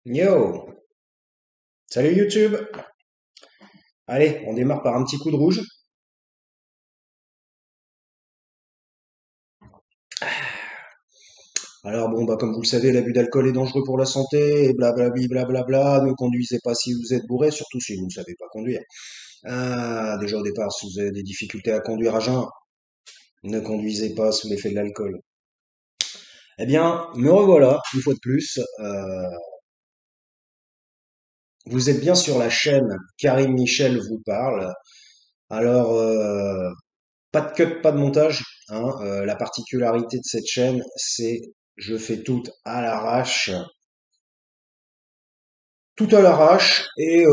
Yo, salut YouTube. Allez, on démarre par un petit coup de rouge. Alors bon, bah comme vous le savez, l'abus d'alcool est dangereux pour la santé, et blablabli, blablabla. Ne conduisez pas si vous êtes bourré, surtout si vous ne savez pas conduire. Ah, déjà au départ, si vous avez des difficultés à conduire à jeun, ne conduisez pas sous l'effet de l'alcool. Eh bien, me revoilà, une fois de plus. Vous êtes bien sur la chaîne Karim Michel vous parle. Alors, pas de cut, pas de montage, hein. La particularité de cette chaîne, c'est je fais tout à l'arrache et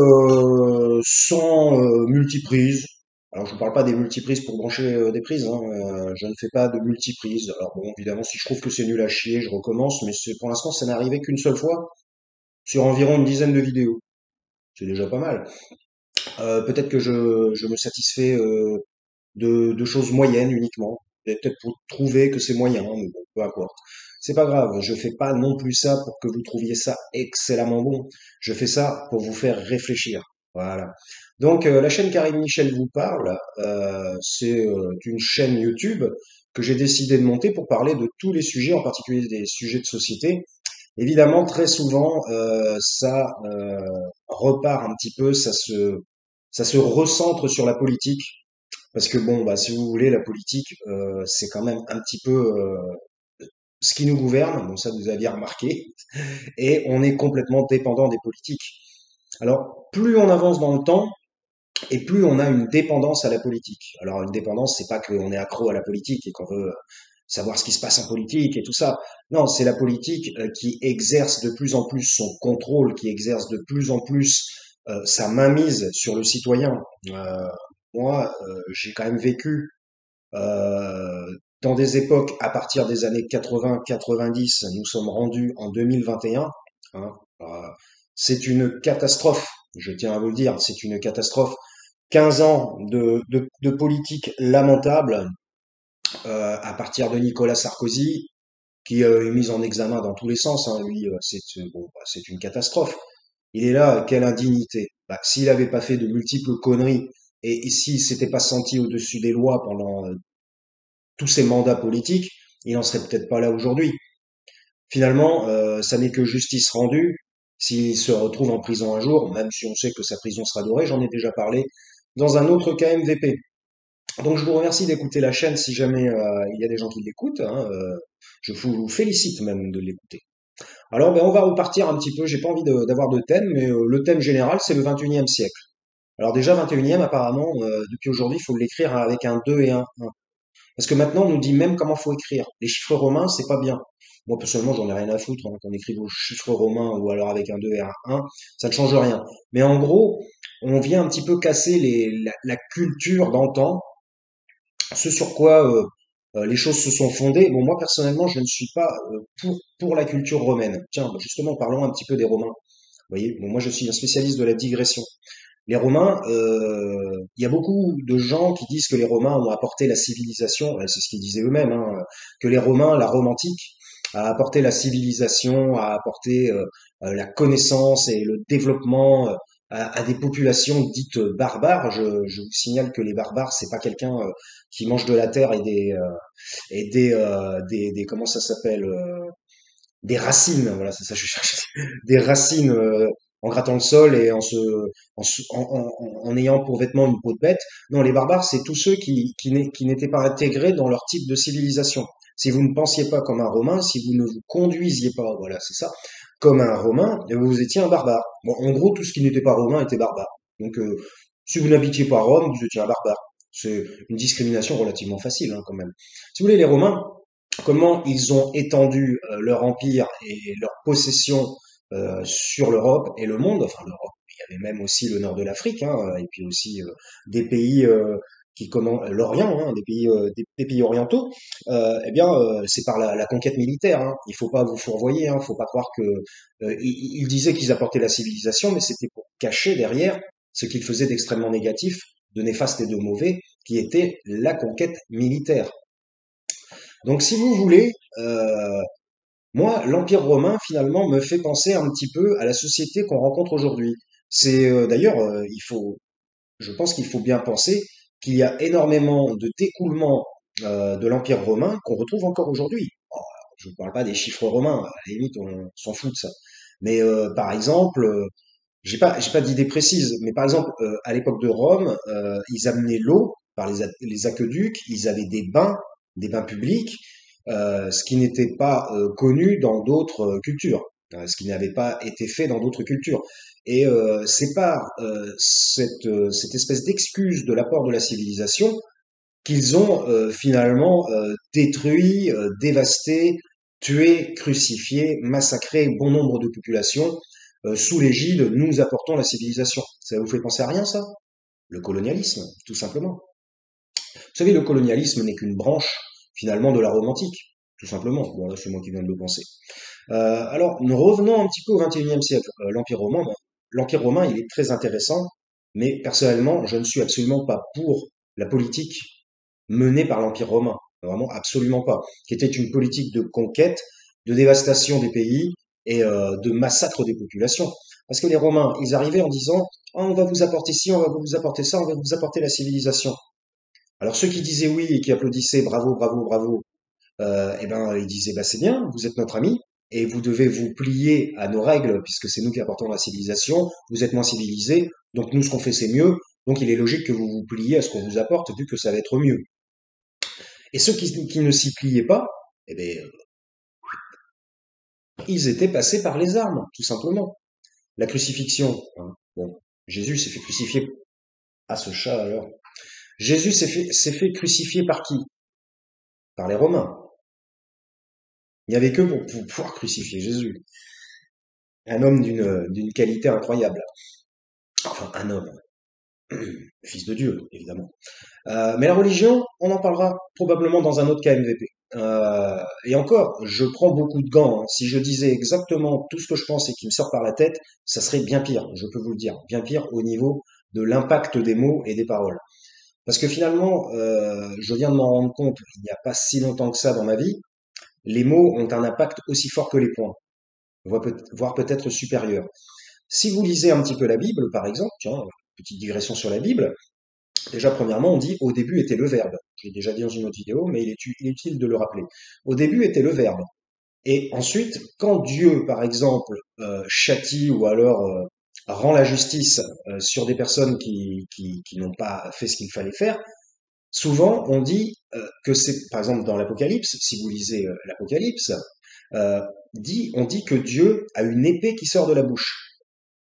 sans multiprise. Alors je ne parle pas des multiprises pour brancher des prises, hein. Je ne fais pas de multiprise. Alors bon, évidemment, si je trouve que c'est nul à chier, je recommence, mais pour l'instant, ça n'est arrivé qu'une seule fois sur environ une dizaine de vidéos. C'est déjà pas mal. Peut-être que je me satisfais de choses moyennes uniquement. Et peut-être pour trouver que c'est moyen, mais bon, peu importe. C'est pas grave, je fais pas non plus ça pour que vous trouviez ça excellemment bon. Je fais ça pour vous faire réfléchir. Voilà. Donc la chaîne Karim Michel vous parle, c'est une chaîne YouTube que j'ai décidé de monter pour parler de tous les sujets, en particulier des sujets de société. Évidemment, très souvent, ça repart un petit peu, ça se recentre sur la politique. Parce que bon, bah, si vous voulez, la politique, c'est quand même un petit peu ce qui nous gouverne. Bon, ça vous aviez remarqué. Et on est complètement dépendant des politiques. Alors, plus on avance dans le temps, et plus on a une dépendance à la politique. Alors, une dépendance, c'est pas qu'on est accro à la politique et qu'on veut savoir ce qui se passe en politique et tout ça. Non, c'est la politique qui exerce de plus en plus son contrôle, qui exerce de plus en plus sa mainmise sur le citoyen. Euh, Moi, j'ai quand même vécu euh, dans des époques à partir des années 80-90, nous sommes rendus en 2021. Hein, euh, c'est une catastrophe, je tiens à vous le dire, c'est une catastrophe. 15 ans de politique lamentable à partir de Nicolas Sarkozy, qui est mis en examen dans tous les sens. Hein, lui, bon, bah, c'est une catastrophe. Il est là, quelle indignité. Bah, s'il n'avait pas fait de multiples conneries et s'il s'était pas senti au-dessus des lois pendant tous ses mandats politiques, il n'en serait peut-être pas là aujourd'hui. Finalement, ça n'est que justice rendue. S'il se retrouve en prison un jour, même si on sait que sa prison sera dorée, j'en ai déjà parlé dans un autre KMVP. Donc je vous remercie d'écouter la chaîne si jamais il y a des gens qui l'écoutent, hein, je vous félicite même de l'écouter. Alors ben, on va repartir un petit peu, j'ai pas envie d'avoir de thème, mais le thème général c'est le 21e siècle. Alors déjà 21e apparemment, depuis aujourd'hui il faut l'écrire avec un 2 et un 1. Parce que maintenant, on nous dit même comment faut écrire. Les chiffres romains, c'est pas bien. Moi, personnellement, j'en ai rien à foutre, hein, qu'on écrive aux chiffres romains ou alors avec un 2 et un 1, ça ne change rien. Mais en gros, on vient un petit peu casser la culture d'antan, ce sur quoi les choses se sont fondées. Bon, moi, personnellement, je ne suis pas pour la culture romaine. Tiens, bah, justement, parlons un petit peu des Romains. Vous voyez, bon, moi, je suis un spécialiste de la digression. Les Romains, il y a beaucoup de gens qui disent que les Romains ont apporté la civilisation, c'est ce qu'ils disaient eux-mêmes, hein, que les Romains, la Rome antique, a apporté la civilisation, a apporté la connaissance et le développement à des populations dites barbares. Je vous signale que les barbares, c'est pas quelqu'un qui mange de la terre et des comment ça s'appelle des racines, voilà, c'est ça que je cherchais, des racines en grattant le sol et en ayant pour vêtement une peau de bête. Non, les barbares, c'est tous ceux qui n'étaient pas intégrés dans leur type de civilisation. Si vous ne pensiez pas comme un Romain, si vous ne vous conduisiez pas, voilà, c'est ça, comme un Romain, eh bien, vous étiez un barbare. Bon, en gros, tout ce qui n'était pas romain était barbare. Donc, si vous n'habitiez pas Rome, vous étiez un barbare. C'est une discrimination relativement facile, hein, quand même. Si vous voulez, les Romains, comment ils ont étendu leur empire et leur possession sur l'Europe et le monde, enfin l'Europe, il y avait même aussi le nord de l'Afrique, hein, et puis aussi des pays l'Orient, hein, des pays orientaux, eh bien c'est par la conquête militaire. Hein. Il faut pas vous fourvoyer, hein, faut pas croire que ils disaient qu'ils apportaient la civilisation, mais c'était pour cacher derrière ce qu'ils faisaient d'extrêmement négatif, de néfaste et de mauvais, qui était la conquête militaire. Donc, si vous voulez, Moi, l'Empire romain, finalement, me fait penser un petit peu à la société qu'on rencontre aujourd'hui. C'est d'ailleurs, je pense qu'il faut bien penser qu'il y a énormément de d'écoulement de l'Empire romain qu'on retrouve encore aujourd'hui. Oh, je ne parle pas des chiffres romains, à la limite, on s'en fout de ça. Mais par exemple, j'ai pas d'idée précise, mais par exemple, à l'époque de Rome, ils amenaient l'eau par les aqueducs, ils avaient des bains publics, ce qui n'était pas connu dans d'autres cultures, ce qui n'avait pas été fait dans d'autres cultures. Et c'est par cette espèce d'excuse de l'apport de la civilisation qu'ils ont finalement détruit, dévasté, tué, crucifié, massacré bon nombre de populations sous l'égide nous apportons la civilisation. Ça vous fait penser à rien, ça? Le colonialisme, tout simplement. Vous savez, le colonialisme n'est qu'une branche finalement de la Rome antique, tout simplement. Bon, là, c'est moi qui viens de le penser. Alors, nous revenons un petit peu au XXIe siècle. L'Empire romain, il est très intéressant, mais personnellement, je ne suis absolument pas pour la politique menée par l'Empire romain. Vraiment, absolument pas. Qui était une politique de conquête, de dévastation des pays et de massacre des populations. Parce que les Romains, ils arrivaient en disant, oh, on va vous apporter ci, on va vous apporter ça, on va vous apporter la civilisation. Alors ceux qui disaient oui et qui applaudissaient, bravo, bravo, bravo, eh ben, ils disaient, bah, c'est bien, vous êtes notre ami, et vous devez vous plier à nos règles, puisque c'est nous qui apportons la civilisation, vous êtes moins civilisés, donc nous, ce qu'on fait, c'est mieux, donc il est logique que vous vous pliez à ce qu'on vous apporte, vu que ça va être mieux. Et ceux qui ne s'y pliaient pas, eh ben, ils étaient passés par les armes, tout simplement. La crucifixion, hein, bon, Jésus s'est fait crucifier. Ah, ce chat, alors. Jésus s'est fait crucifier par qui? Par les Romains. Il n'y avait que pour pouvoir crucifier Jésus. Un homme d'une qualité incroyable. Enfin, un homme. Fils de Dieu, évidemment. Mais la religion, on en parlera probablement dans un autre KMVP. Et encore, je prends beaucoup de gants, hein. Si je disais exactement tout ce que je pense et qui me sort par la tête, ça serait bien pire, je peux vous le dire. Bien pire au niveau de l'impact des mots et des paroles. Parce que finalement, je viens de m'en rendre compte il n'y a pas si longtemps que ça dans ma vie, les mots ont un impact aussi fort que les points, voire peut-être supérieur. Si vous lisez un petit peu la Bible, par exemple, tiens, petite digression sur la Bible, déjà, premièrement, on dit au début était le verbe. Je l'ai déjà dit dans une autre vidéo, mais il est utile de le rappeler. Au début était le verbe. Et ensuite, quand Dieu, par exemple, châtie ou alors rend la justice sur des personnes qui n'ont pas fait ce qu'il fallait faire, souvent on dit que c'est, par exemple, dans l'Apocalypse, si vous lisez l'Apocalypse, euh, on dit que Dieu a une épée qui sort de la bouche.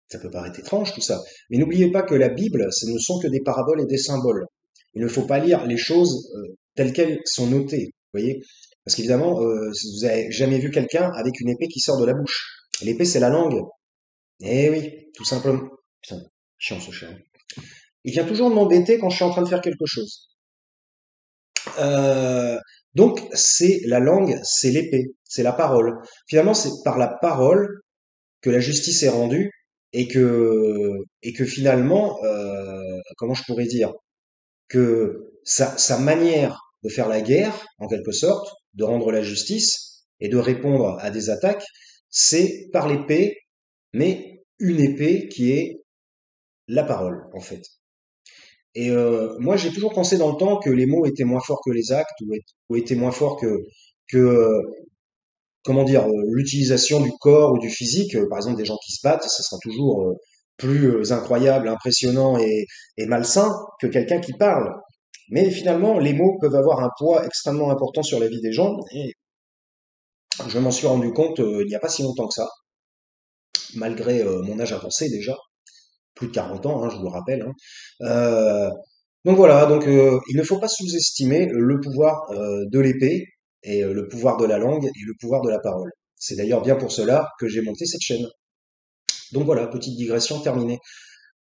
Ça peut paraître étrange tout ça, mais n'oubliez pas que la Bible, ce ne sont que des paraboles et des symboles. Il ne faut pas lire les choses telles qu'elles sont notées, vous voyez? Parce qu'évidemment, vous avez jamais vu quelqu'un avec une épée qui sort de la bouche. L'épée, c'est la langue. Eh oui, tout simplement. Putain, chiant ce chien. Il vient toujours m'embêter quand je suis en train de faire quelque chose. Euh, donc, c'est la langue, c'est l'épée, c'est la parole. Finalement, c'est par la parole que la justice est rendue et que finalement, comment je pourrais dire, que sa manière de faire la guerre, en quelque sorte, de rendre la justice et de répondre à des attaques, c'est par l'épée, mais une épée qui est la parole, en fait. Et moi, j'ai toujours pensé dans le temps que les mots étaient moins forts que les actes ou étaient moins forts que comment dire, l'utilisation du corps ou du physique, par exemple des gens qui se battent, ça sera toujours plus incroyable, impressionnant et malsain que quelqu'un qui parle. Mais finalement, les mots peuvent avoir un poids extrêmement important sur la vie des gens, et je m'en suis rendu compte il n'y a pas si longtemps que ça, malgré mon âge avancé déjà, plus de 40 ans, hein, je vous le rappelle, hein. Euh, donc voilà, donc il ne faut pas sous-estimer le pouvoir de l'épée et le pouvoir de la langue et le pouvoir de la parole. C'est d'ailleurs bien pour cela que j'ai monté cette chaîne. Donc voilà, petite digression terminée.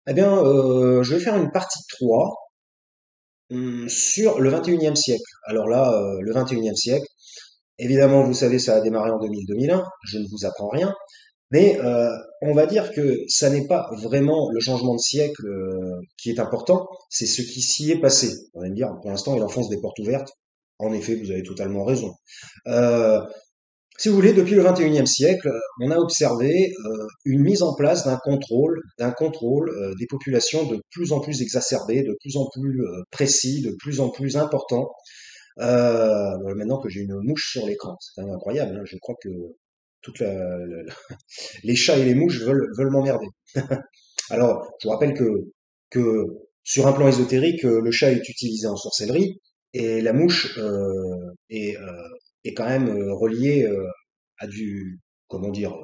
Eh bien, je vais faire une partie 3 sur le 21e siècle. Alors là, le 21e siècle, évidemment, vous savez, ça a démarré en 2000-2001, je ne vous apprends rien, mais on va dire que ça n'est pas vraiment le changement de siècle qui est important, c'est ce qui s'y est passé. On va me dire, pour l'instant, il enfonce des portes ouvertes. En effet, vous avez totalement raison. Euh, Si vous voulez, depuis le 21e siècle, on a observé une mise en place d'un contrôle des populations de plus en plus exacerbé, de plus en plus précis, de plus en plus important. Maintenant que j'ai une mouche sur l'écran, c'est quand même incroyable, hein. Je crois que toute les chats et les mouches veulent m'emmerder. Alors, je vous rappelle que sur un plan ésotérique, le chat est utilisé en sorcellerie et la mouche est quand même reliée à du, comment dire,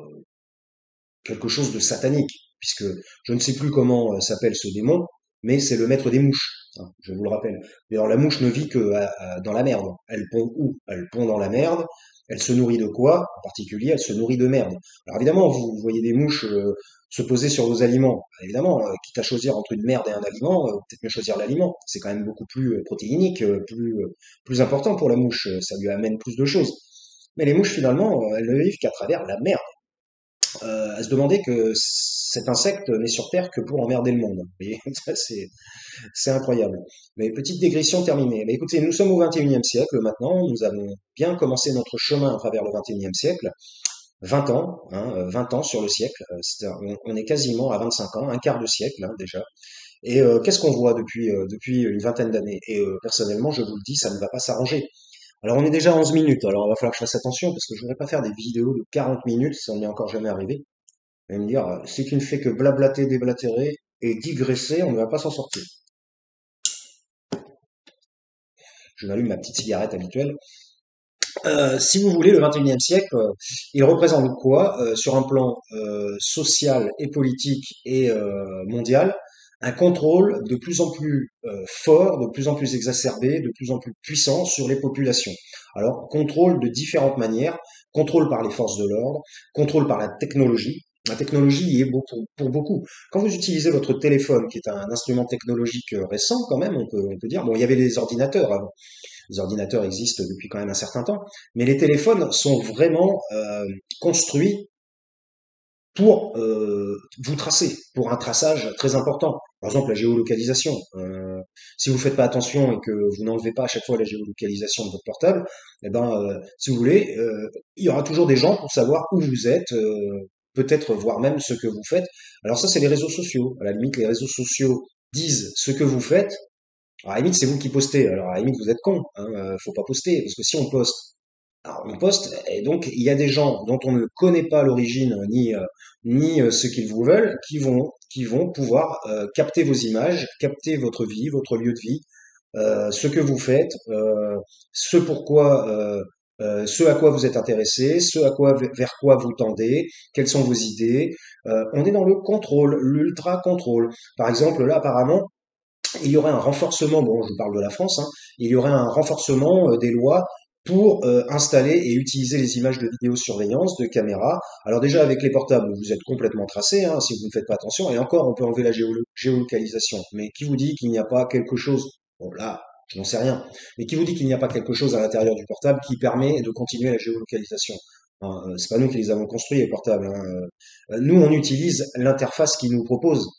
quelque chose de satanique, puisque je ne sais plus comment s'appelle ce démon, mais c'est le maître des mouches, hein, je vous le rappelle. D'ailleurs, la mouche ne vit que dans la merde. Elle pond où? Elle pond dans la merde. Elle se nourrit de quoi? En particulier, elle se nourrit de merde. Alors évidemment, vous voyez des mouches se poser sur vos aliments. Évidemment, quitte à choisir entre une merde et un aliment, peut-être mieux choisir l'aliment. C'est quand même beaucoup plus protéinique, plus important pour la mouche. Ça lui amène plus de choses. Mais les mouches, finalement, elles ne vivent qu'à travers la merde, à se demander que cet insecte n'est sur Terre que pour emmerder le monde. Et ça, c'est incroyable. Mais petite digression terminée. Mais écoutez, nous sommes au 21e siècle maintenant. Nous avons bien commencé notre chemin à travers le 21e siècle. 20 ans, hein, 20 ans sur le siècle. On est quasiment à 25 ans, un quart de siècle hein, déjà. Et qu'est-ce qu'on voit depuis une vingtaine d'années? Et personnellement, je vous le dis, ça ne va pas s'arranger. Alors on est déjà à 11 minutes, alors il va falloir que je fasse attention parce que je ne voudrais pas faire des vidéos de 40 minutes, ça n'est encore jamais arrivé. Vous allez me dire, si tu ne fais que blablater, déblatérer et digresser, on ne va pas s'en sortir. Je m'allume ma petite cigarette habituelle. Si vous voulez, le 21e siècle, il représente quoi sur un plan social et politique et mondial? Un contrôle de plus en plus fort, de plus en plus exacerbé, de plus en plus puissant sur les populations. Alors, contrôle de différentes manières, contrôle par les forces de l'ordre, contrôle par la technologie. La technologie y est beaucoup, pour beaucoup. Quand vous utilisez votre téléphone, qui est un instrument technologique récent quand même, on peut dire, bon, il y avait les ordinateurs avant. Les ordinateurs existent depuis quand même un certain temps, mais les téléphones sont vraiment construits pour vous tracer, pour un traçage très important. Par exemple, la géolocalisation. Si vous faites pas attention et que vous n'enlevez pas à chaque fois la géolocalisation de votre portable, eh ben, si vous voulez, il y aura toujours des gens pour savoir où vous êtes, peut-être voir même ce que vous faites. Alors ça, c'est les réseaux sociaux. À la limite, les réseaux sociaux disent ce que vous faites, alors, à la limite, c'est vous qui postez. Alors, à la limite, vous êtes con, hein, faut pas poster, parce que si on poste, alors on poste, et donc il y a des gens dont on ne connaît pas l'origine ni ce qu'ils vous veulent, qui vont pouvoir capter vos images, capter votre vie, votre lieu de vie, ce que vous faites, ce à quoi vous êtes intéressé, vers quoi vous tendez, quelles sont vos idées. On est dans le contrôle, l'ultra contrôle. Par exemple, là, apparemment il y aurait un renforcement, bon, je parle de la France, hein, il y aurait un renforcement des lois pour installer et utiliser les images de vidéosurveillance, de caméras. Alors déjà avec les portables, vous êtes complètement tracé hein, si vous ne faites pas attention, et encore on peut enlever la géolocalisation. Mais qui vous dit qu'il n'y a pas quelque chose, bon là, je n'en sais rien, mais qui vous dit qu'il n'y a pas quelque chose à l'intérieur du portable qui permet de continuer la géolocalisation? Hein, c'est pas nous qui les avons construits les portables, hein. Nous on utilise l'interface qu'ils nous proposent.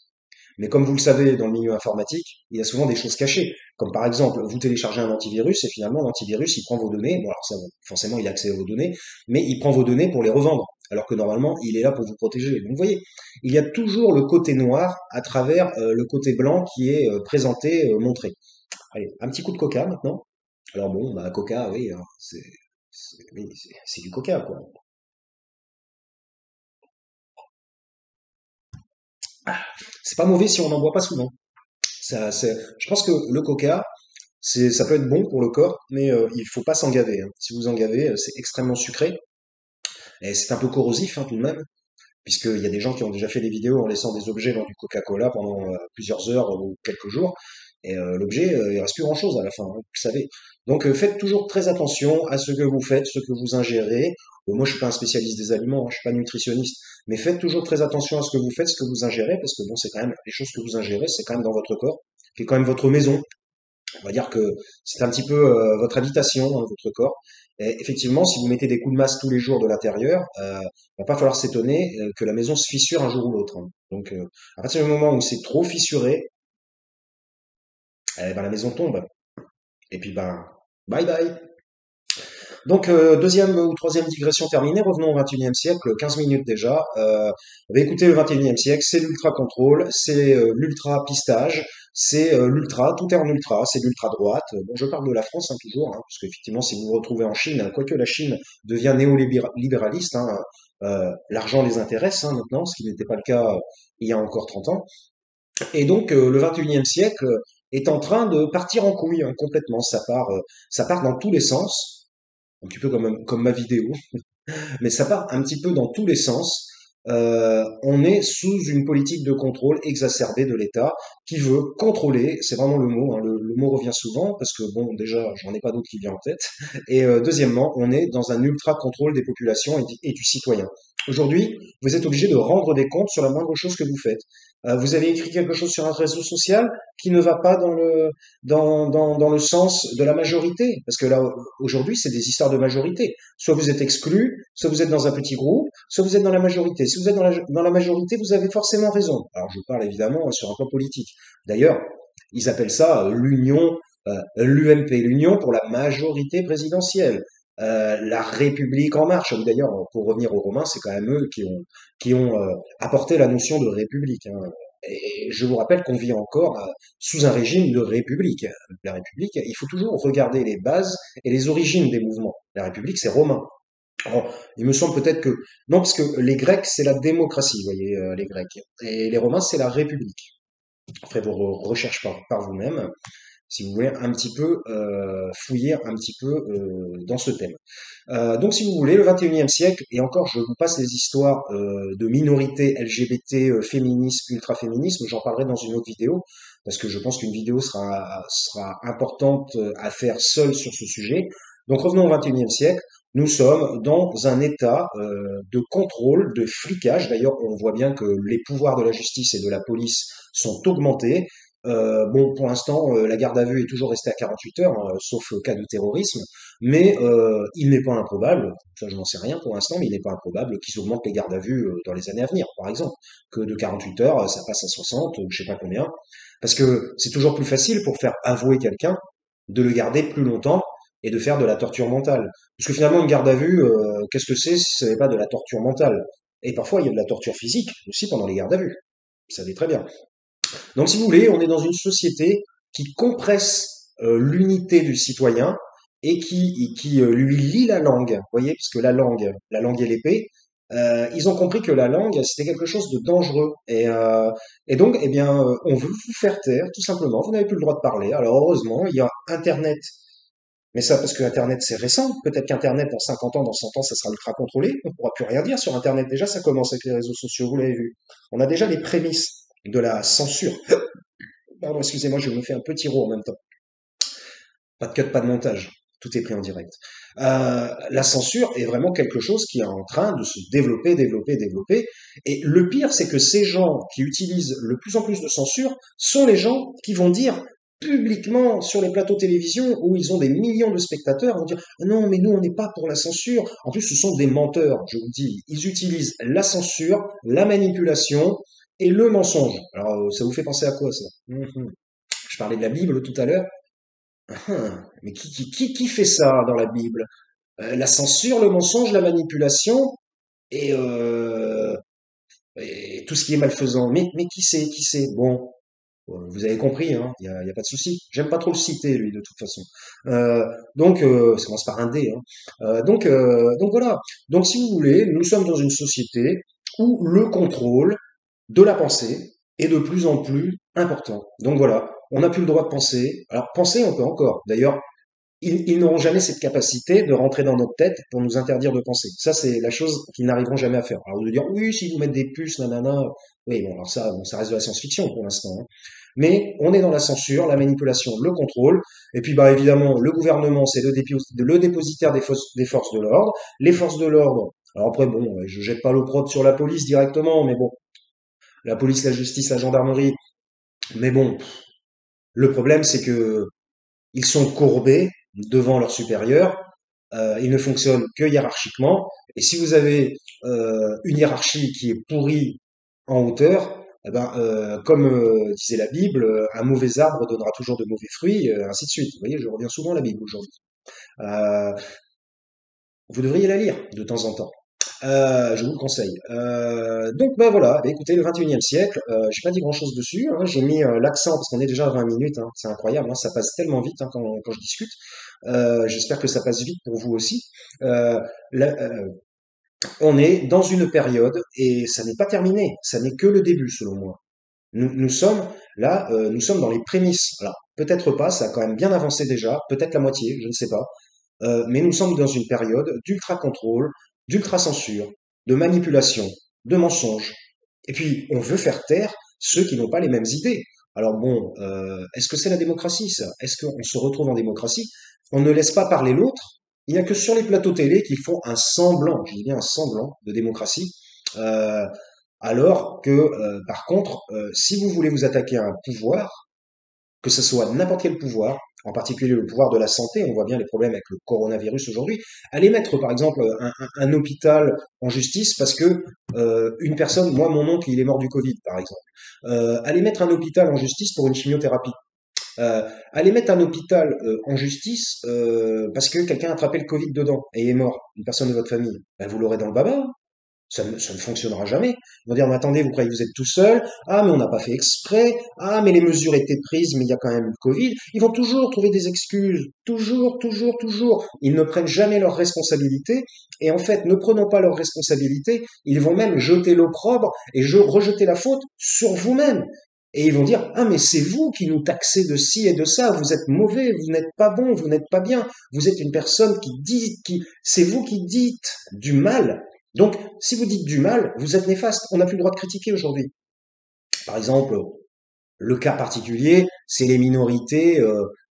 Mais comme vous le savez, dans le milieu informatique, il y a souvent des choses cachées. Comme par exemple, vous téléchargez un antivirus et finalement l'antivirus, il prend vos données. Bon, alors ça, forcément, il a accès à vos données, mais il prend vos données pour les revendre. Alors que normalement, il est là pour vous protéger. Donc vous voyez, il y a toujours le côté noir à travers le côté blanc qui est présenté, montré. Allez, un petit coup de coca maintenant. Alors bon, bah coca, oui, hein, oui, c'est du coca, quoi. C'est pas mauvais si on n'en boit pas souvent. Je pense que le coca, ça peut être bon pour le corps, mais il faut pas s'en gaver, hein. Si vous en gavez, c'est extrêmement sucré et c'est un peu corrosif hein, tout de même, puisqu'il y a des gens qui ont déjà fait des vidéos en laissant des objets dans du Coca-Cola pendant plusieurs heures ou quelques jours, et l'objet, il reste plus grand-chose à la fin, hein, vous le savez. Donc faites toujours très attention à ce que vous faites, ce que vous ingérez. Bon, moi, je suis pas un spécialiste des aliments, hein, je suis pas nutritionniste, mais faites toujours très attention à ce que vous faites, ce que vous ingérez, parce que bon, c'est quand même les choses que vous ingérez, c'est quand même dans votre corps, qui est quand même votre maison. On va dire que c'est un petit peu votre habitation, hein, votre corps. Et effectivement, si vous mettez des coups de masse tous les jours de l'intérieur, va pas falloir s'étonner que la maison se fissure un jour ou l'autre, hein. Donc, à partir du moment où c'est trop fissuré, eh ben, la maison tombe. Et puis, ben, bye bye. Donc, deuxième ou troisième digression terminée, revenons au XXIe siècle, 15 minutes déjà. Écoutez, le XXIe siècle, c'est l'ultra contrôle, c'est l'ultra pistage, c'est l'ultra, tout est en ultra, c'est l'ultra droite. Bon, je parle de la France hein, toujours, hein, parce qu'effectivement, si vous vous retrouvez en Chine, quoique la Chine devient néolibéraliste, hein, l'argent les intéresse hein, maintenant, ce qui n'était pas le cas il y a encore 30 ans. Et donc, le XXIe siècle est en train de partir en couille hein, complètement. Ça part dans tous les sens un petit peu comme ma vidéo, mais ça part un petit peu dans tous les sens. On est sous une politique de contrôle exacerbée de l'État qui veut contrôler, c'est vraiment le mot, hein, le mot revient souvent parce que bon, déjà, j'en ai pas d'autre qui vient en tête. Et deuxièmement, on est dans un ultra contrôle des populations et du citoyen. Aujourd'hui, vous êtes obligé de rendre des comptes sur la moindre chose que vous faites. Vous avez écrit quelque chose sur un réseau social qui ne va pas dans le sens de la majorité, parce que là aujourd'hui c'est des histoires de majorité. Soit vous êtes exclu, soit vous êtes dans un petit groupe, soit vous êtes dans la majorité. Si vous êtes dans la majorité, vous avez forcément raison. Alors je parle évidemment sur un plan politique. D'ailleurs, ils appellent ça l'UMP, l'Union pour la majorité présidentielle. La République en marche. D'ailleurs, pour revenir aux Romains, c'est quand même eux qui ont apporté la notion de république. Hein. Et je vous rappelle qu'on vit encore sous un régime de république. La République, il faut toujours regarder les bases et les origines des mouvements. La République, c'est romain. Alors, il me semble peut-être que non, parce que les Grecs, c'est la démocratie, vous voyez, les Grecs, et les Romains, c'est la République. Ferez vos recherches par vous-même si vous voulez un petit peu fouiller un petit peu dans ce thème. Donc, si vous voulez, le 21e siècle, et encore, je vous passe les histoires de minorités LGBT, féminisme, ultra-féminisme, j'en parlerai dans une autre vidéo, parce que je pense qu'une vidéo sera importante à faire seule sur ce sujet. Donc, revenons au 21e siècle. Nous sommes dans un état de contrôle, de flicage. D'ailleurs, on voit bien que les pouvoirs de la justice et de la police sont augmentés. Bon, pour l'instant, la garde à vue est toujours restée à 48 heures, hein, sauf cas de terrorisme, mais il n'est pas improbable, ça je n'en sais rien pour l'instant, mais il n'est pas improbable qu'ils augmentent les gardes à vue dans les années à venir, par exemple, que de 48 heures, ça passe à 60, ou je sais pas combien, parce que c'est toujours plus facile pour faire avouer quelqu'un de le garder plus longtemps et de faire de la torture mentale. Parce que finalement, une garde à vue, qu'est-ce que c'est si ce n'est pas de la torture mentale? Et parfois, il y a de la torture physique aussi pendant les gardes à vue. Vous savez très bien. Donc, si vous voulez, on est dans une société qui compresse l'unité du citoyen et qui lui lie la langue. Vous voyez, puisque la langue est l'épée. Ils ont compris que la langue, c'était quelque chose de dangereux. Et donc, eh bien, on veut vous faire taire, tout simplement. Vous n'avez plus le droit de parler. Alors, heureusement, il y a Internet. Mais ça, parce que Internet, c'est récent. Peut-être qu'Internet, dans 50 ans, dans 100 ans, ça sera ultra contrôlé. On ne pourra plus rien dire sur Internet. Déjà, ça commence avec les réseaux sociaux, vous l'avez vu. On a déjà les prémices de la censure. Pardon, excusez-moi, je me fais un petit rot en même temps. Pas de cut, pas de montage. Tout est pris en direct. La censure est vraiment quelque chose qui est en train de se développer, développer, développer. Et le pire, c'est que ces gens qui utilisent le plus en plus de censure sont les gens qui vont dire publiquement sur les plateaux télévision où ils ont des millions de spectateurs, vont dire «Ah non, mais nous, on n'est pas pour la censure». En plus, ce sont des menteurs, je vous dis. Ils utilisent la censure, la manipulation et le mensonge. Alors, ça vous fait penser à quoi, ça? Je parlais de la Bible tout à l'heure. Mais qui fait ça dans la Bible? La censure, le mensonge, la manipulation et, euh, et tout ce qui est malfaisant. Mais qui c'est? Qui c'est? Bon, vous avez compris, hein, y a pas de souci. J'aime pas trop le citer, lui, de toute façon. Donc, ça commence par un D. Hein. Donc voilà. Donc, si vous voulez, nous sommes dans une société où le contrôle de la pensée est de plus en plus important. Donc voilà, on n'a plus le droit de penser. Alors penser, on peut encore. D'ailleurs, ils n'auront jamais cette capacité de rentrer dans notre tête pour nous interdire de penser. Ça, c'est la chose qu'ils n'arriveront jamais à faire. Alors de dire oui, si vous mettez des puces, nanana, oui, bon, alors ça, bon, ça reste de la science-fiction pour l'instant. Hein. Mais on est dans la censure, la manipulation, le contrôle. Et puis, bah évidemment, le gouvernement, c'est le dépositaire des forces de l'ordre. Les forces de l'ordre. Alors après, bon, je jette pas l'opprobre sur la police directement, mais bon, la police, la justice, la gendarmerie. Mais bon, le problème, c'est que ils sont courbés devant leurs supérieurs. Ils ne fonctionnent que hiérarchiquement. Et si vous avez une hiérarchie qui est pourrie en hauteur, eh ben, comme disait la Bible, un mauvais arbre donnera toujours de mauvais fruits, ainsi de suite. Vous voyez, je reviens souvent à la Bible aujourd'hui. Euh, Vous devriez la lire de temps en temps. Je vous le conseille. Donc bah voilà, bah, écoutez, le 21e siècle, j'ai pas dit grand-chose dessus, hein, j'ai mis l'accent parce qu'on est déjà à 20 minutes, hein, c'est incroyable, hein, ça passe tellement vite hein, quand je discute. J'espère que ça passe vite pour vous aussi. Euh, la- euh, on est dans une période et ça n'est pas terminé, ça n'est que le début selon moi. Nous sommes là, nous sommes dans les prémices. Alors peut-être pas, ça a quand même bien avancé déjà, peut-être la moitié, je ne sais pas. Mais nous sommes dans une période d'ultra-contrôle, d'ultra-censure, de manipulation, de mensonges. Et puis, on veut faire taire ceux qui n'ont pas les mêmes idées. Alors bon, est-ce que c'est la démocratie, ça? Est-ce qu'on se retrouve en démocratie? On ne laisse pas parler l'autre. Il n'y a que sur les plateaux télé qu'ils font un semblant, je dis bien un semblant de démocratie. Euh, alors que, par contre, si vous voulez vous attaquer à un pouvoir, que ce soit n'importe quel pouvoir, en particulier le pouvoir de la santé, on voit bien les problèmes avec le coronavirus aujourd'hui, aller mettre par exemple un hôpital en justice parce que une personne, moi mon oncle il est mort du Covid par exemple, aller mettre un hôpital en justice pour une chimiothérapie, aller mettre un hôpital en justice parce que quelqu'un a attrapé le Covid dedans et est mort, une personne de votre famille, ben, vous l'aurez dans le baba, hein. Ça ne fonctionnera jamais. Ils vont dire, mais attendez, vous croyez que vous êtes tout seul? Ah, mais on n'a pas fait exprès. Ah, mais les mesures étaient prises, mais il y a quand même eu le Covid. Ils vont toujours trouver des excuses. Toujours, toujours, toujours. Ils ne prennent jamais leurs responsabilités. Et en fait, ne prenant pas leurs responsabilités, ils vont même jeter l'opprobre et rejeter la faute sur vous-même. Et ils vont dire, ah, mais c'est vous qui nous taxez de ci et de ça. Vous êtes mauvais, vous n'êtes pas bon, vous n'êtes pas bien. Vous êtes une personne c'est vous qui dites du mal. Donc, si vous dites du mal, vous êtes néfaste. On n'a plus le droit de critiquer aujourd'hui. Par exemple, le cas particulier, c'est les minorités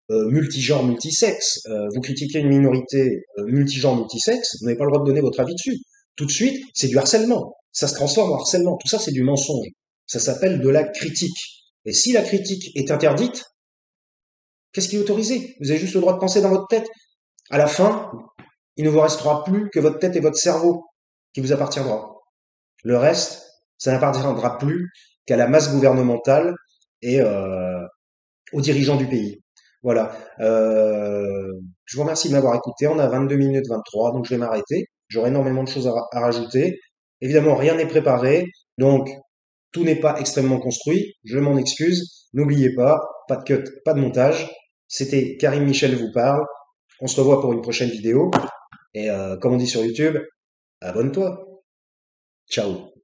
multigenres, multisexes. Vous critiquez une minorité multigenre, multisexe, vous n'avez pas le droit de donner votre avis dessus. Tout de suite, c'est du harcèlement. Ça se transforme en harcèlement. Tout ça, c'est du mensonge. Ça s'appelle de la critique. Et si la critique est interdite, qu'est-ce qui est autorisé? Vous avez juste le droit de penser dans votre tête. À la fin, il ne vous restera plus que votre tête et votre cerveau qui vous appartiendra. Le reste, ça n'appartiendra plus qu'à la masse gouvernementale et aux dirigeants du pays. Voilà. Je vous remercie de m'avoir écouté. On a 22 minutes 23, donc je vais m'arrêter. J'aurai énormément de choses à rajouter. Évidemment, rien n'est préparé, donc tout n'est pas extrêmement construit. Je m'en excuse. N'oubliez pas, pas de cut, pas de montage. C'était Karim Michel vous parle. On se revoit pour une prochaine vidéo. Et comme on dit sur YouTube, abonne-toi. Ciao.